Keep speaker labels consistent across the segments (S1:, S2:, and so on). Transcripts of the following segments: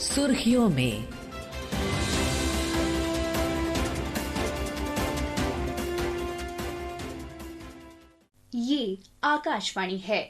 S1: सुर्खियों में।
S2: ये आकाशवाणी है।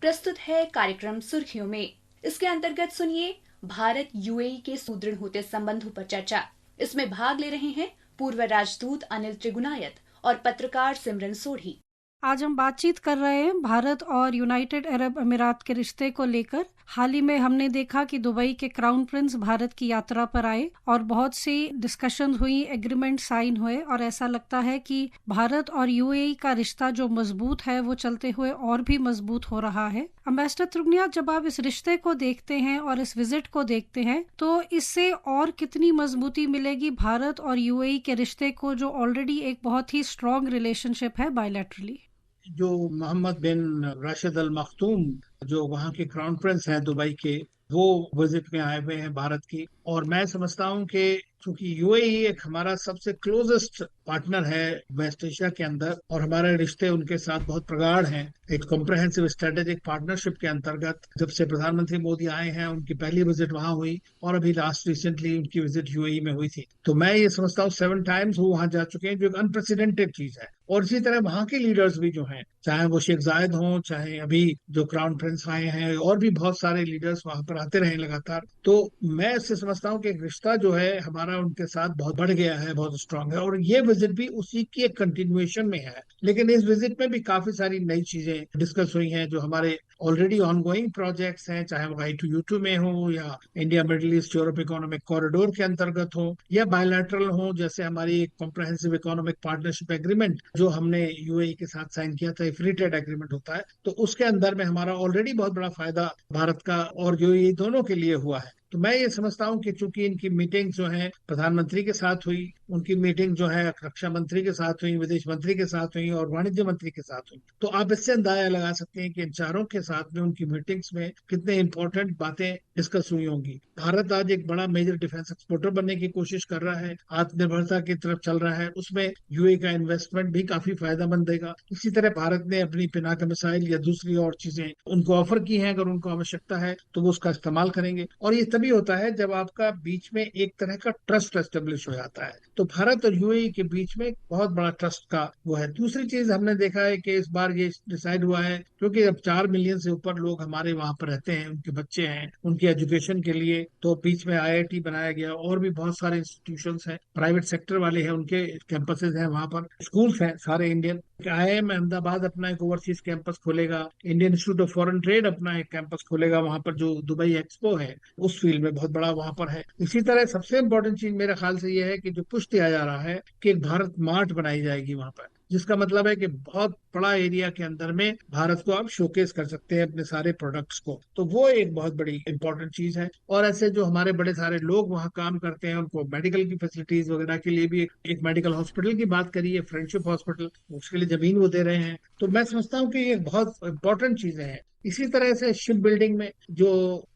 S2: प्रस्तुत है कार्यक्रम सुर्खियों में। इसके अंतर्गत सुनिए भारत यूएई के सुदृढ़ होते संबंधों पर चर्चा। इसमें भाग ले रहे हैं पूर्व राजदूत अनिल त्रिगुनायत और पत्रकार सिमरन सोढ़ी।
S3: आज हम बातचीत कर रहे हैं भारत और यूनाइटेड अरब अमीरात के रिश्ते को लेकर। हाल ही में हमने देखा कि दुबई के क्राउन प्रिंस भारत की यात्रा पर आए और बहुत सी डिस्कशन हुई, एग्रीमेंट साइन हुए और ऐसा लगता है कि भारत और यूएई का रिश्ता जो मजबूत है वो चलते हुए और भी मजबूत हो रहा है। एम्बेसडर त्रिगुनायत, जब आप इस रिश्ते को देखते हैं और इस विजिट को देखते हैं तो इससे और कितनी मजबूती मिलेगी भारत और यूएई के रिश्ते को, जो ऑलरेडी एक बहुत ही स्ट्रॉन्ग रिलेशनशिप है बायलैटरली?
S4: जो मोहम्मद बिन राशिद अल मख्तूम, जो वहाँ के क्राउन प्रिंस हैं दुबई के, वो विजिट में आए हुए हैं भारत की। और मैं समझता हूँ कि चूंकि यूएई एक हमारा सबसे क्लोजेस्ट पार्टनर है वेस्ट एशिया के अंदर और हमारे रिश्ते उनके साथ बहुत प्रगाढ़ हैं, एक कॉम्प्रहेंसिव स्ट्रेटेजिक पार्टनरशिप के अंतर्गत जब से प्रधानमंत्री मोदी आए हैं उनकी पहली विजिट वहां हुई और अभी लास्ट रिसेंटली उनकी विजिट यूएई में हुई थी। तो मैं ये समझता हूँ 7 टाइम्स वो वहां जा चुके हैं, जो एक अनप्रेसिडेंटेड चीज है। और इसी तरह वहां के लीडर्स भी जो हैं, चाहे वो शेख जायद हों, चाहे अभी जो क्राउन प्रिंस आए हैं, और भी बहुत सारे लीडर्स वहां पर आते रहे लगातार। तो मैं इससे समझता हूँ कि रिश्ता जो है हमारा उनके साथ बहुत बढ़ गया है, बहुत स्ट्रांग है। और ये विजिट भी उसी की एक कंटिन्यूएशन में है। लेकिन इस विजिट में भी काफी सारी नई चीजें डिस्कस हुई हैं, जो हमारे ऑलरेडी ऑनगोइंग प्रोजेक्ट्स हैं, चाहे वो I2U2 में हो या India middle east Europe economic corridor के अंतर्गत हो या बायलैटरल हो, जैसे हमारी एक कॉम्प्रहेंसिव इकोनॉमिक पार्टनरशिप एग्रीमेंट जो हमने यूएई के साथ साइन किया था, फ्री ट्रेड एग्रीमेंट होता है। तो उसके अंदर में हमारा ऑलरेडी बहुत बड़ा फायदा भारत का और यूएई दोनों के लिए हुआ है। तो मैं ये समझता हूँ कि चूंकि इनकी मीटिंग जो है प्रधानमंत्री के साथ हुई, उनकी मीटिंग जो है रक्षा मंत्री के साथ हुई, विदेश मंत्री के साथ हुई और वाणिज्य मंत्री के साथ हुई, तो आप इससे अंदाजा लगा सकते हैं कि इन चारों के साथ में उनकी मीटिंग्स में कितने इंपॉर्टेंट बातें डिस्कस हुई होंगी। भारत आज एक बड़ा मेजर डिफेंस एक्सपोर्टर बनने की कोशिश कर रहा है, आत्मनिर्भरता की तरफ चल रहा है, उसमें यूएई का इन्वेस्टमेंट भी काफी फायदेमंद देगा। इसी तरह भारत ने अपनी पिनाका मिसाइल या दूसरी और चीजें उनको ऑफर की हैं, अगर उनको आवश्यकता है तो वो उसका इस्तेमाल करेंगे। और ये तभी होता है जब आपका बीच में एक तरह का ट्रस्ट एस्टेब्लिश हो जाता है। तो भारत और यूएई के बीच में बहुत बड़ा ट्रस्ट का वो है। दूसरी चीज हमने देखा है कि इस बार ये डिसाइड हुआ है, क्योंकि अब 4 मिलियन से ऊपर लोग हमारे वहां पर रहते हैं, उनके बच्चे हैं, उनकी एजुकेशन के लिए, तो बीच में आईआईटी बनाया गया और भी बहुत सारे इंस्टीट्यूशंस हैं, प्राइवेट सेक्टर वाले हैं, उनके कैंपसेस हैं, वहां पर स्कूल्स हैं सारे इंडियन। आईआईएम अहमदाबाद अपना एक ओवरसीज कैंपस खोलेगा, Indian institute of foreign trade अपना एक कैंपस खोलेगा वहां पर, जो दुबई एक्सपो है उस फील्ड में बहुत बड़ा वहां पर है। इसी तरह सबसे इम्पोर्टेंट चीज मेरे ख्याल से ये है कि जो पुश दिया जा रहा है कि एक भारत मार्ट बनाई जाएगी वहां पर, जिसका मतलब है कि बहुत बड़ा एरिया के अंदर में भारत को आप शोकेस कर सकते हैं अपने सारे प्रोडक्ट्स को। तो वो एक बहुत बड़ी इंपॉर्टेंट चीज है। और ऐसे जो हमारे बड़े सारे लोग वहाँ काम करते हैं, उनको मेडिकल की फैसिलिटीज वगैरह के लिए भी एक मेडिकल हॉस्पिटल की बात करिए, फ्रेंडशिप हॉस्पिटल, उसके लिए जमीन वो दे रहे हैं। तो मैं समझता हूँ कि ये बहुत इंपॉर्टेंट चीजें हैं। इसी तरह से शिप बिल्डिंग में जो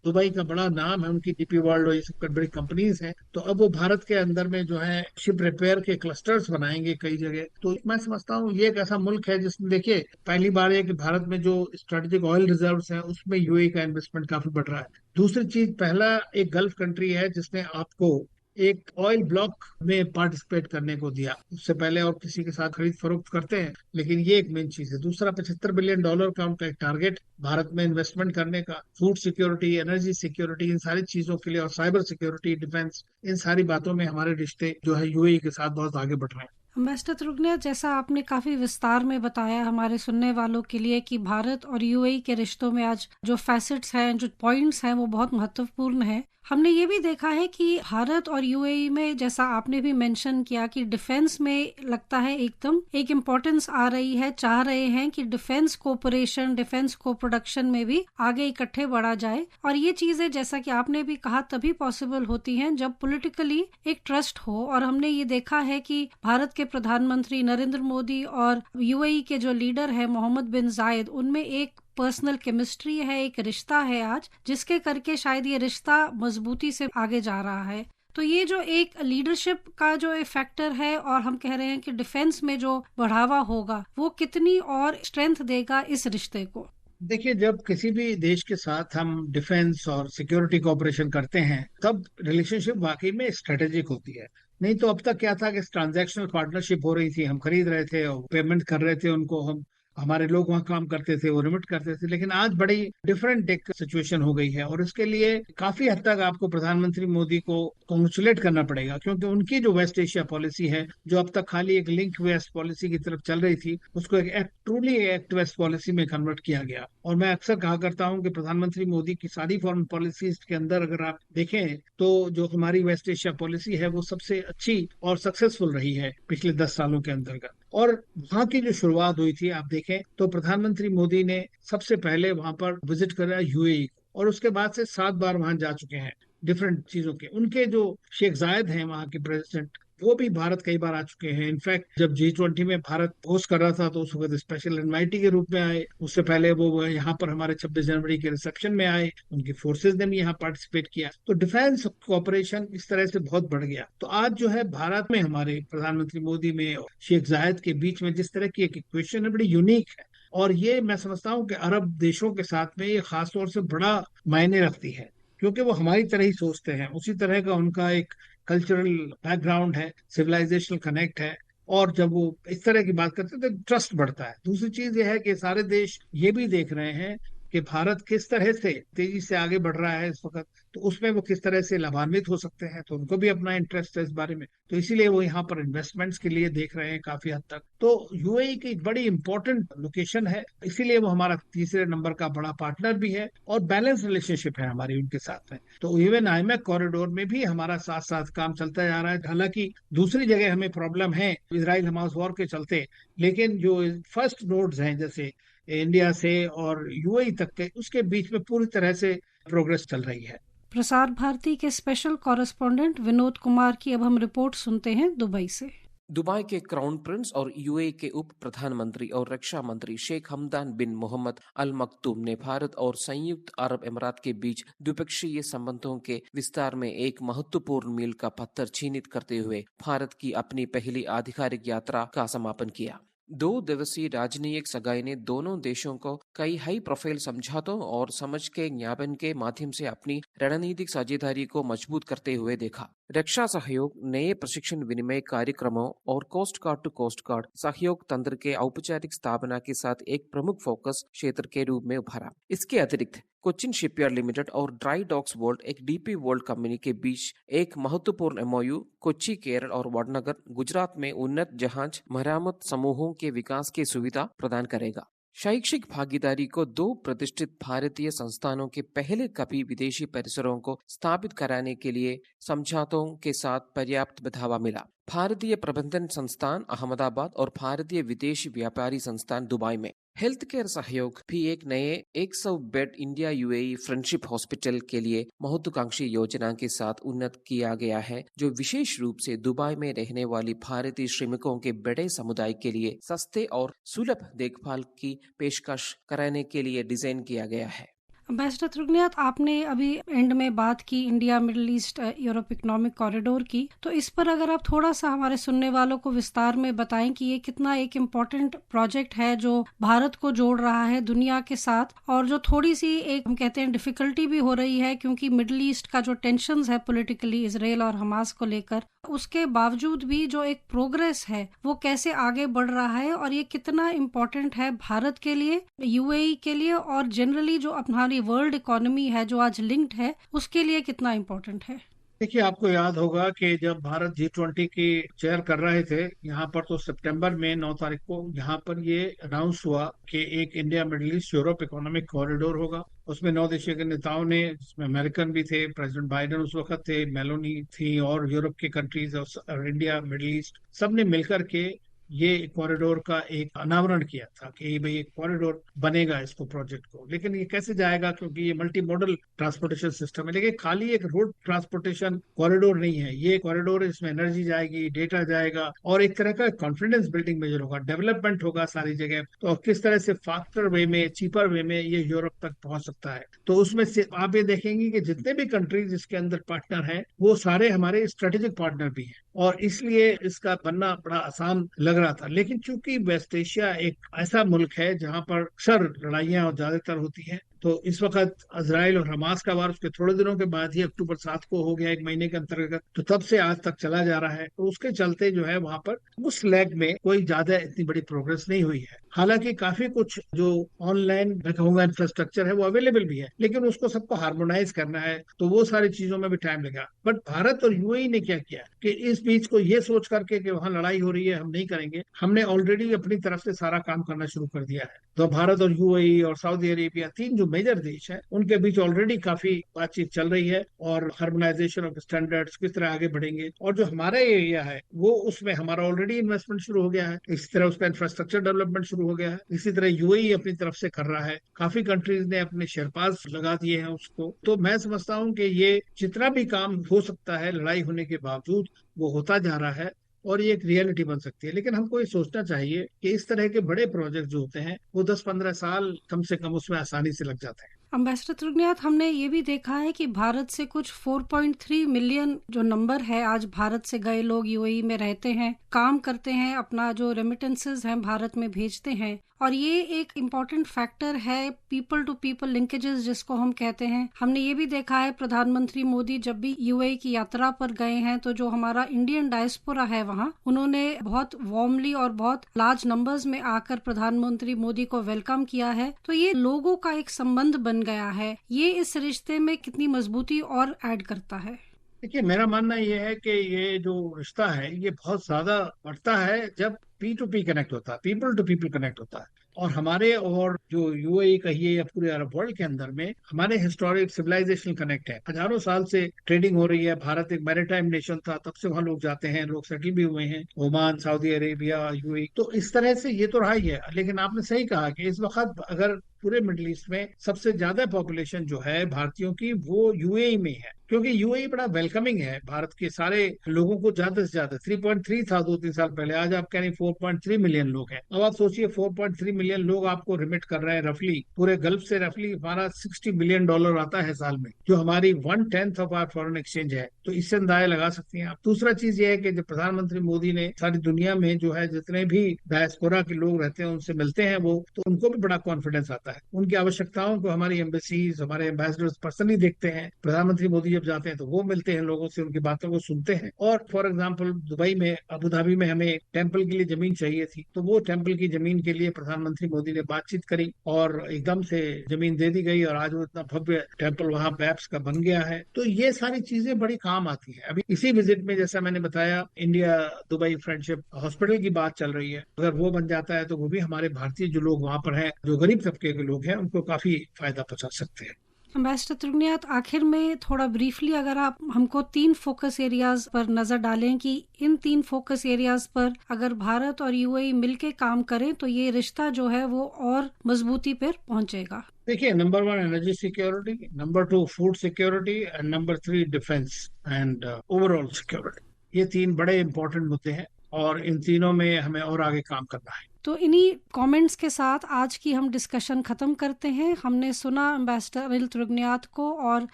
S4: दुबई का बड़ा नाम है, उनकी डीपी वर्ल्ड और ये सब बड़ी कंपनीज हैं, तो अब वो भारत के अंदर में जो है शिप रिपेयर के क्लस्टर्स बनाएंगे कई जगह। तो मैं समझता हूँ ये एक ऐसा मुल्क है जिसमें देखिए पहली बार है कि भारत में जो स्ट्रेटेजिक ऑयल रिजर्व्स हैं उसमें यूएई का इन्वेस्टमेंट काफी बढ़ रहा है। दूसरी चीज, पहला एक गल्फ कंट्री है जिसने आपको एक ऑयल ब्लॉक में पार्टिसिपेट करने को दिया। उससे पहले और किसी के साथ खरीद फरोख्त करते हैं, लेकिन ये एक मेन चीज है। दूसरा, $75 बिलियन का उनका एक टारगेट भारत में इन्वेस्टमेंट करने का, फूड सिक्योरिटी, एनर्जी सिक्योरिटी, इन सारी चीजों के लिए, और साइबर सिक्योरिटी, डिफेंस, इन सारी बातों में हमारे रिश्ते जो है यूएई के साथ बहुत आगे बढ़ रहे हैं।
S3: एम्बेसडर त्रिगुनायत, जैसा आपने काफी विस्तार में बताया हमारे सुनने वालों के लिए कि भारत और यूएई के रिश्तों में आज जो फैसेट्स हैं, जो पॉइंट्स हैं, वो बहुत महत्वपूर्ण है। हमने ये भी देखा है कि भारत और यूएई में, जैसा आपने भी मेंशन किया, कि डिफेंस में लगता है एकदम एक इम्पोर्टेंस आ रही है, चाह रहे हैं कि डिफेंस कोऑपरेशन, डिफेंस को प्रोडक्शन में भी आगे इकट्ठे बढ़ा जाए। और ये चीजें, जैसा कि आपने भी कहा, तभी पॉसिबल होती हैं जब पॉलिटिकली एक ट्रस्ट हो। और हमने ये देखा है कि भारत के प्रधानमंत्री नरेंद्र मोदी और यूएई के जो लीडर है मोहम्मद बिन जायद, उनमें एक पर्सनल केमिस्ट्री है, एक रिश्ता है आज, जिसके करके शायद ये रिश्ता मजबूती से आगे जा रहा है। तो ये जो एक लीडरशिप का जो एक फैक्टर है, और हम कह रहे हैं कि डिफेंस में जो बढ़ावा होगा, वो कितनी और स्ट्रेंथ देगा इस रिश्ते को?
S4: देखिए, जब किसी भी देश के साथ हम डिफेंस और सिक्योरिटी कोऑपरेशन करते हैं तब रिलेशनशिप वाकई में स्ट्रेटेजिक होती है। नहीं तो अब तक क्या था कि ट्रांजैक्शनल पार्टनरशिप हो रही थी, हम खरीद रहे थे और पेमेंट कर रहे थे उनको, हम हमारे लोग वहाँ काम करते थे, वो रिमिट करते थे। लेकिन आज बड़ी डिफरेंट एक सिचुएशन हो गई है और इसके लिए काफी हद तक आपको प्रधानमंत्री मोदी को कॉन्ग्रेचुलेट करना पड़ेगा, क्योंकि उनकी जो वेस्ट एशिया पॉलिसी है, जो अब तक खाली एक लिंक वेस्ट पॉलिसी की तरफ चल रही थी, उसको एक ट्रूली एक्ट वेस्ट पॉलिसी में कन्वर्ट किया गया। और मैं अक्सर कहा करता हूं कि प्रधानमंत्री मोदी की सारी फॉरेन पॉलिसीज के अंदर अगर आप देखें तो जो हमारी वेस्ट एशिया पॉलिसी है वो सबसे अच्छी और सक्सेसफुल रही है पिछले 10 सालों के अंतर्गत। और वहां की जो शुरुआत हुई थी, आप देखें तो प्रधानमंत्री मोदी ने सबसे पहले वहां पर विजिट करा यूएई, और उसके बाद से 7 बार वहां जा चुके हैं डिफरेंट चीजों के। उनके जो शेख जायद हैं वहां के प्रेसिडेंट, वो भी भारत कई बार आ चुके हैं। इनफैक्ट जब G20 में भारत होस्ट कर रहा था तो उस वक्त स्पेशल इनवाइटी के रूप में आए। उससे पहले वो यहाँ पर हमारे 26 जनवरी के रिसेप्शन में आए, उनकी फोर्सेज ने भी यहाँ पार्टिसिपेट किया। तो डिफेंस कोऑपरेशन इस तरह से बहुत बढ़ गया। तो आज जो है भारत में हमारे प्रधानमंत्री मोदी में और शेख जायद के बीच में जिस तरह की एक इक्वेशन है, बड़ी यूनिक है। और ये मैं समझता हूँ कि अरब देशों के साथ में ये खास तौर से बड़ा मायने रखती है, क्योंकि वो हमारी तरह ही सोचते हैं, उसी तरह का उनका एक कल्चरल बैकग्राउंड है, सिविलाइजेशनल कनेक्ट है। और जब वो इस तरह की बात करते हैं तो ट्रस्ट बढ़ता है। दूसरी चीज ये है कि सारे देश ये भी देख रहे हैं कि भारत किस तरह से तेजी से आगे बढ़ रहा है इस वक्त, तो उसमें वो किस तरह से लाभान्वित हो सकते हैं, तो उनको भी अपना इंटरेस्ट है इस बारे में। तो इसीलिए वो यहाँ पर इन्वेस्टमेंट्स के लिए देख रहे हैं काफी हद तक। तो यूएई की एक बड़ी इंपॉर्टेंट लोकेशन है, इसीलिए वो हमारा तीसरे नंबर का बड़ा पार्टनर भी है और बैलेंस रिलेशनशिप है हमारी उनके साथ में। तो इवन आईमैक कॉरिडोर में भी हमारा साथ साथ काम चलता जा रहा है। हालांकि दूसरी जगह हमें प्रॉब्लम है इसराइल हमास वॉर के चलते, लेकिन जो फर्स्ट नोड्स हैं जैसे इंडिया से और यूएई तक के, उसके बीच में पूरी तरह से प्रोग्रेस चल रही है।
S3: प्रसार भारती के स्पेशल कॉरेस्पॉन्डेंट विनोद कुमार की अब हम रिपोर्ट सुनते हैं दुबई से।
S1: दुबई के क्राउन प्रिंस और यूएई के उप प्रधानमंत्री और रक्षा मंत्री शेख हमदान बिन मोहम्मद अल मक्तूम ने भारत और संयुक्त अरब अमीरात के बीच द्विपक्षीय संबंधों के विस्तार में एक महत्वपूर्ण मील का पत्थर चिन्हित करते हुए भारत की अपनी पहली आधिकारिक यात्रा का समापन किया। 2 दिवसीय राजनयिक सगाई ने दोनों देशों को कई हाई प्रोफाइल समझौतों और समझ के ज्ञापन के माध्यम से अपनी रणनीतिक साझेदारी को मजबूत करते हुए देखा। रक्षा सहयोग, नए प्रशिक्षण विनिमय कार्यक्रमों और coast guard to coast guard सहयोग तंत्र के औपचारिक स्थापना के साथ एक प्रमुख फोकस क्षेत्र के रूप में उभरा। इसके अतिरिक्त कोचिन शिपयार्ड लिमिटेड और ड्राई डॉक्स वर्ल्ड एक डीपी वर्ल्ड कंपनी के बीच एक महत्वपूर्ण एमओयू कोच्चि केरल और वडनगर गुजरात में उन्नत जहाज मरम्मत समूहों के विकास की सुविधा प्रदान करेगा। शैक्षिक भागीदारी को 2 प्रतिष्ठित भारतीय संस्थानों के पहले कभी विदेशी परिसरों को स्थापित कराने के लिए समझौतों के साथ पर्याप्त बढ़ावा मिला। भारतीय प्रबंधन संस्थान अहमदाबाद और भारतीय विदेशी व्यापारी संस्थान दुबई में हेल्थ केयर सहयोग भी एक नए 100 bed India UAE friendship hospital के लिए महत्वाकांक्षी योजना के साथ उन्नत किया गया है, जो विशेष रूप से दुबई में रहने वाली भारतीय श्रमिकों के बड़े समुदाय के लिए सस्ते और सुलभ देखभाल की पेशकश कराने के लिए डिजाइन किया गया है।
S3: एम्बेसडर त्रिगुनियात, आपने अभी एंड में बात की India middle east Europe economic corridor की, तो इस पर अगर आप थोड़ा सा हमारे सुनने वालों को विस्तार में बताएं कि ये कितना एक इम्पोर्टेंट प्रोजेक्ट है जो भारत को जोड़ रहा है दुनिया के साथ, और जो थोड़ी सी एक हम कहते हैं डिफिकल्टी भी हो रही है क्योंकि मिडिल ईस्ट का जो टेंशंस है पॉलिटिकली इसराइल और हमास को लेकर, उसके बावजूद भी जो एक प्रोग्रेस है वो कैसे आगे बढ़ रहा है और ये कितना इम्पोर्टेंट है भारत के लिए, यूएई के लिए और जनरली जो हमारी वर्ल्ड इकोनॉमी है जो आज लिंक्ड है उसके लिए कितना इम्पोर्टेंट है।
S4: देखिए, आपको याद होगा कि जब भारत G20 की चेयर कर रहे थे यहाँ पर, तो सितंबर में 9 तारीख को यहाँ पर ये अनाउंस हुआ कि एक India middle east Europe economic corridor होगा। उसमें 9 देशों के नेताओं ने, जिसमें अमेरिकन भी थे, प्रेसिडेंट बाइडेन उस वक्त थे, मेलोनी थी, और यूरोप के कंट्रीज और इंडिया मिडिल ईस्ट सब ने मिलकर के ये कॉरिडोर का एक अनावरण किया था कि भाई एक कॉरिडोर बनेगा इसको प्रोजेक्ट को। लेकिन ये कैसे जाएगा, क्योंकि ये मल्टी मॉडल ट्रांसपोर्टेशन सिस्टम है। लेकिन खाली एक रोड ट्रांसपोर्टेशन कॉरिडोर नहीं है ये कॉरिडोर, इसमें एनर्जी जाएगी, डेटा जाएगा और एक तरह का कॉन्फिडेंस बिल्डिंग मेजर होगा, डेवलपमेंट होगा सारी जगह। तो किस तरह से फास्टर वे में, चीपर वे में ये यूरोप तक पहुंच सकता है। तो उसमें से आप ये देखेंगे कि जितने भी कंट्रीज इसके अंदर पार्टनर हैं वो सारे हमारे स्ट्रेटेजिक पार्टनर भी हैं, और इसलिए इसका बनना बड़ा आसान लग रहा था। लेकिन चूंकि वेस्ट एशिया एक ऐसा मुल्क है जहां पर अक्सर लड़ाइयां और ज्यादातर होती हैं, तो इस वक्त इजराइल और हमास का वार उसके थोड़े दिनों के बाद ही अक्टूबर 7 को हो गया, एक महीने के अंतर्गत, तो तब से आज तक चला जा रहा है। तो उसके चलते जो है वहां पर उस लेग में कोई ज्यादा इतनी बड़ी प्रोग्रेस नहीं हुई है। हालांकि काफी कुछ जो ऑनलाइन मैं कहूंगा इंफ्रास्ट्रक्चर है वो अवेलेबल भी है, लेकिन उसको सबको हार्मोनाइज करना है, तो वो सारी चीजों में भी टाइम लगा। बट भारत और यूएई ने क्या किया कि इस बीच को ये सोच करके कि वहां लड़ाई हो रही है हम नहीं करेंगे, हमने ऑलरेडी अपनी तरफ से सारा काम करना शुरू कर दिया है। तो भारत और यूएई और सऊदी अरेबिया, तीन जो मेजर देश हैं, उनके बीच ऑलरेडी काफी बातचीत चल रही है और हार्मोनाइजेशन ऑफ स्टैंडर्ड्स किस तरह आगे बढ़ेंगे। और जो हमारा एरिया है वो उसमें हमारा ऑलरेडी इन्वेस्टमेंट शुरू हो गया है, इसी तरह उसका इंफ्रास्ट्रक्चर डेवलपमेंट शुरू हो गया है, इसी तरह यूएई अपनी तरफ से कर रहा है, काफी कंट्रीज ने अपने शेरपास लगा दिए हैं उसको। तो मैं समझता हूँ कि ये जितना भी काम हो सकता है लड़ाई होने के बावजूद वो होता जा रहा है और ये एक रियलिटी बन सकती है। लेकिन हमको ये सोचना चाहिए कि इस तरह के बड़े प्रोजेक्ट जो होते हैं वो 10-15 साल कम से कम उसमें आसानी से लग जाते हैं।
S3: एम्बेसडर तृगनाथ, हमने ये भी देखा है कि भारत से कुछ 4.3 मिलियन जो नंबर है, आज भारत से गए लोग यूएई में रहते हैं, काम करते हैं, अपना जो रेमिटेंसेस हैं भारत में भेजते हैं, और ये एक इम्पॉर्टेंट फैक्टर है पीपल टू पीपल लिंकेजेस जिसको हम कहते हैं। हमने ये भी देखा है प्रधानमंत्री मोदी जब भी यूएई की यात्रा पर गए हैं तो जो हमारा इंडियन डायस्पोरा है वहाँ, उन्होंने बहुत वार्मली और बहुत लार्ज नंबर्स में आकर प्रधानमंत्री मोदी को वेलकम किया है। तो ये लोगों का एक संबंध बन गया है, ये इस रिश्ते में कितनी मजबूती और ऐड करता है?
S4: देखिए, मेरा मानना ये है कि ये जो रिश्ता है ये बहुत ज्यादा बढ़ता है जब पी टू पी कनेक्ट होता है, पीपल टू पीपल कनेक्ट होता है। और हमारे और जो यूएई कहिए या पूरे अरब वर्ल्ड के अंदर में हमारे हिस्टोरिक सिविलाइजेशनल कनेक्ट है। हजारों साल से ट्रेडिंग हो रही है। भारत एक मैरीटाइम नेशन था, तब से वहाँ लोग जाते हैं, लोग सेटल भी हुए हैं, ओमान, सऊदी अरेबिया, यूएई। तो इस तरह से ये तो रहा ही है। लेकिन आपने सही कहा कि इस वक्त अगर पूरे मिडिल ईस्ट में सबसे ज्यादा पॉपुलेशन जो है भारतीयों की वो यूएई में है, क्योंकि यूएई बड़ा वेलकमिंग है भारत के सारे लोगों को। ज्यादा से ज्यादा 3.3 था 2-3 साल पहले, आज आप कह रहे हैं 4.3 मिलियन लोग हैं। अब आप सोचिए 4.3 मिलियन लोग आपको रिमिट कर रहे हैं। रफली पूरे गल्फ से रफली हमारा $60 बिलियन आता है साल में, जो हमारी 1/10 ऑफ आवर फॉरेन एक्सचेंज है। तो इससे अंदाजा लगा सकती हैं आप। दूसरा चीज ये है कि जब प्रधानमंत्री मोदी ने सारी दुनिया में जो है जितने भी डायस्पोरा के लोग रहते हैं उनसे मिलते हैं वो, तो उनको भी बड़ा कॉन्फिडेंस आता है। उनकी आवश्यकताओं को हमारी एम्बेसीज, हमारे एम्बेसडर्स पर्सनली देखते हैं। प्रधानमंत्री मोदी जब जाते हैं तो वो मिलते हैं लोगों से, उनकी बातों को सुनते हैं। और फॉर एग्जाम्पल दुबई में, अबू धाबी में हमें टेम्पल के लिए जमीन चाहिए थी, तो वो टेम्पल की जमीन के लिए प्रधानमंत्री मोदी ने बातचीत करी और एकदम से जमीन दे दी गई और आज वो इतना भव्य टेम्पल वहाँ बैप्स का बन गया है। तो ये सारी चीजें बड़ी काम आती है। अभी इसी विजिट में जैसा मैंने बताया, इंडिया दुबई फ्रेंडशिप हॉस्पिटल की बात चल रही है। अगर वो बन जाता है तो वो भी हमारे भारतीय जो लोग वहाँ पर हैं, जो गरीब तबके के लोग हैं, उनको काफी फायदा पहुंचा सकते हैं।
S3: एम्बेसडर तृगनाथ, आखिर में थोड़ा ब्रीफली अगर आप हमको 3 फोकस एरियाज पर नजर डालें कि इन 3 फोकस एरियाज पर अगर भारत और यूएई मिलके काम करें तो ये रिश्ता जो है वो और मजबूती पर पहुंचेगा।
S4: देखिए, number 1 energy security, number 2 food security and number 3 defence and overall security. ये 3 बड़े इंपॉर्टेंट मुद्दे हैं और इन तीनों में हमें और आगे काम करना है।
S3: तो इन्हीं कमेंट्स के साथ आज की हम डिस्कशन खत्म करते हैं। हमने सुना एम्बेसडर अनिल तृगनाथ को और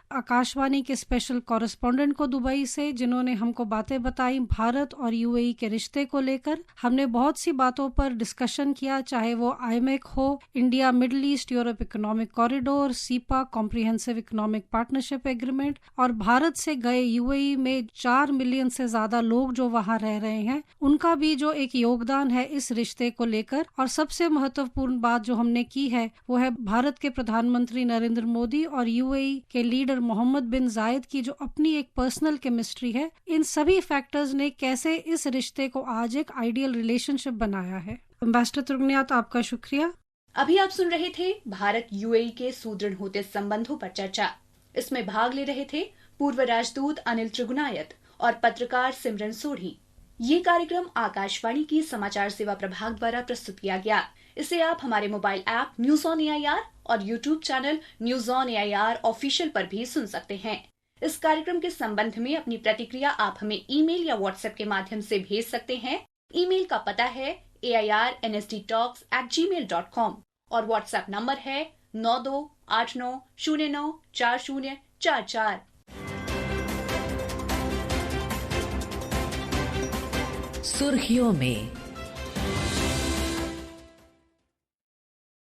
S3: आकाशवाणी के स्पेशल कॉरेस्पॉन्डेंट को दुबई से, जिन्होंने हमको बातें बताई भारत और यूएई के रिश्ते को लेकर। हमने बहुत सी बातों पर डिस्कशन किया, चाहे वो आईमेक हो, India middle east Europe economic corridor, cepa comprehensive economic partnership agreement, और भारत से गए यूएई में 4 मिलियन से ज्यादा लोग जो वहाँ रह रहे हैं, उनका भी जो एक योगदान है इस रिश्ते को लेकर। और सबसे महत्वपूर्ण बात जो हमने की है वो है भारत के प्रधानमंत्री नरेंद्र मोदी और यूएई के लीडर मोहम्मद बिन जायद की जो अपनी एक पर्सनल केमिस्ट्री है। इन सभी फैक्टर्स ने कैसे इस रिश्ते को आज एक आइडियल रिलेशनशिप बनाया है। एम्बेसडर तृगनाथ, आपका शुक्रिया।
S2: अभी आप सुन रहे थे भारत यूएई के सुदृढ़ होते संबंधों पर चर्चा। इसमें भाग ले रहे थे पूर्व राजदूत अनिल तृगनायत और पत्रकार सिमरन सोढ़ी। ये कार्यक्रम आकाशवाणी की समाचार सेवा प्रभाग द्वारा प्रस्तुत किया गया। इसे आप हमारे mobile app news on AIR और YouTube channel news on AIR official पर भी सुन सकते हैं। इस कार्यक्रम के संबंध में अपनी प्रतिक्रिया आप हमें ईमेल या व्हाट्सएप के माध्यम से भेज सकते हैं। ईमेल का पता है airnsdtalks@gmail.com और व्हाट्सएप नंबर है 9289094044।
S5: सुर्खियों में